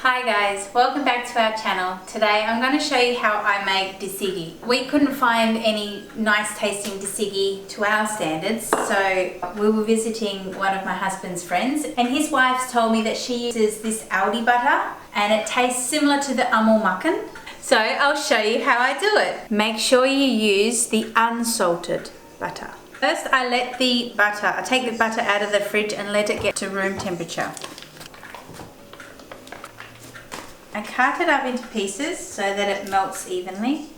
Hi guys, welcome back to our channel. Today I'm going to show you how I make desigi. We couldn't find any nice tasting desigi to our standards, so we were visiting one of my husband's friends and his wife's told me that she uses this Aldi butter and it tastes similar to the Amul Makan. So I'll show you how I do it. Make sure you use the unsalted butter. First I take the butter out of the fridge and let it get to room temperature. I cut it up into pieces so that it melts evenly.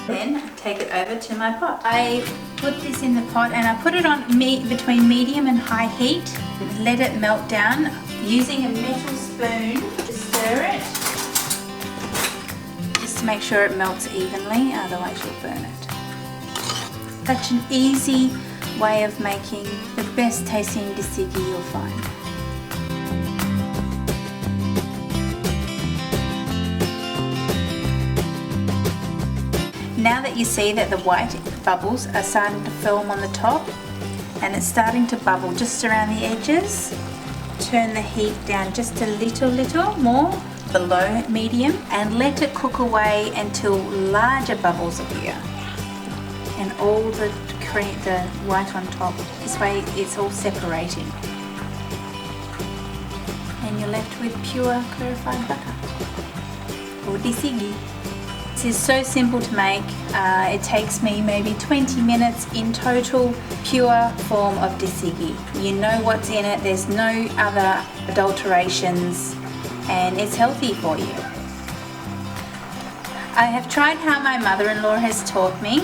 Then I take it over to my pot. I put this in the pot and I put it on between medium and high heat. Let it melt down using a metal spoon to stir it. Just to make sure it melts evenly, otherwise you'll burn it. Such an easy way of making the best tasting desigi you'll find. Now that you see that the white bubbles are starting to film on the top and it's starting to bubble just around the edges, turn the heat down just a little more, below medium, and let it cook away until larger bubbles appear. And all the white on top. This way it's all separating. And you're left with pure clarified butter, or desigi. This is so simple to make. It takes me maybe 20 minutes in total. Pure form of desigi. You know what's in it, there's no other adulterations, and it's healthy for you. I have tried how my mother-in-law has taught me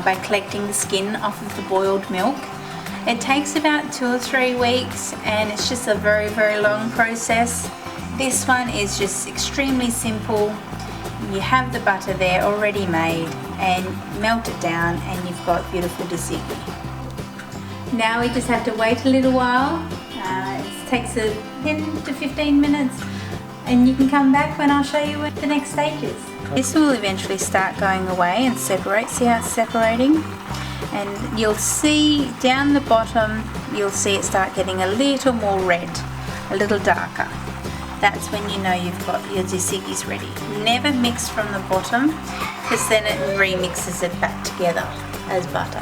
by collecting the skin off of the boiled milk. It takes about 2 or 3 weeks and it's just a very long process. This one is just extremely simple. You have the butter there already made and melt it down and you've got beautiful desigi. Now we just have to wait a little while. It takes 10 to 15 minutes and you can come back when I'll show you what the next stage is. This will eventually start going away and separate. See how it's separating? And you'll see down the bottom, you'll see it start getting a little more red, a little darker. That's when you know you've got your desigi's ready. Never mix from the bottom because then it remixes it back together as butter.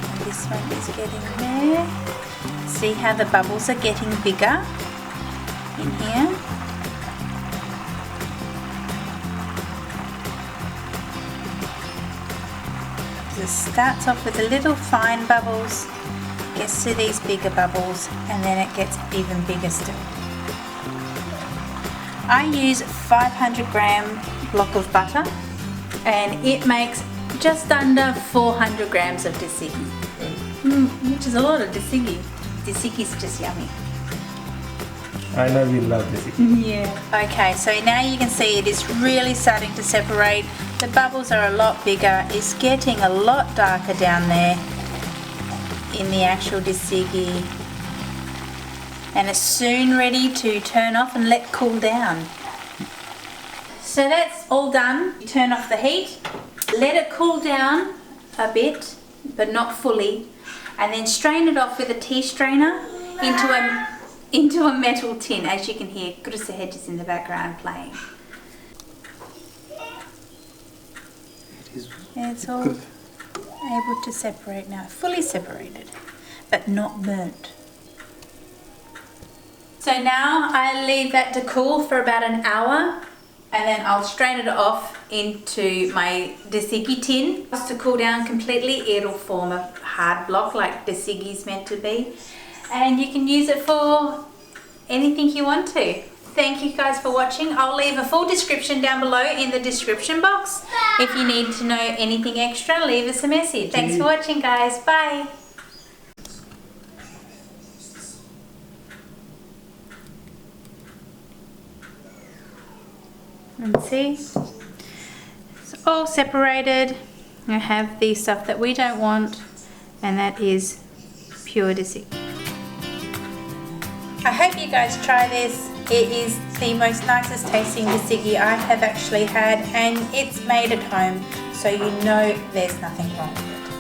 And this one is getting there. See how the bubbles are getting bigger in here? It starts off with the little fine bubbles, gets to these bigger bubbles, and then it gets even bigger still. I use a 500 gram block of butter and it makes just under 400 grams of desigi, which is a lot of desigi. Desigi is just yummy. I know you love desigi. Yeah. Okay, so now you can see it is really starting to separate. The bubbles are a lot bigger. It's getting a lot darker down there in the actual desigi. And it's soon ready to turn off and let cool down. So that's all done. Turn off the heat, let it cool down a bit, but not fully, and then strain it off with a tea strainer into a metal tin. As you can hear, Kurusa Hedges in the background playing. It's all able to separate now, fully separated, but not burnt. So now I leave that to cool for about an hour and then I'll strain it off into my desigi tin. Just to cool down completely, it'll form a hard block like desigi is meant to be. And you can use it for anything you want to. Thank you guys for watching. I'll leave a full description down below in the description box. If you need to know anything extra, leave us a message. Thanks for watching guys. Bye. And see, it's all separated. I have the stuff that we don't want, and that is pure desigi. I hope you guys try this. It is the most nicest tasting tzatziki I have actually had, and it's made at home, so you know there's nothing wrong with it.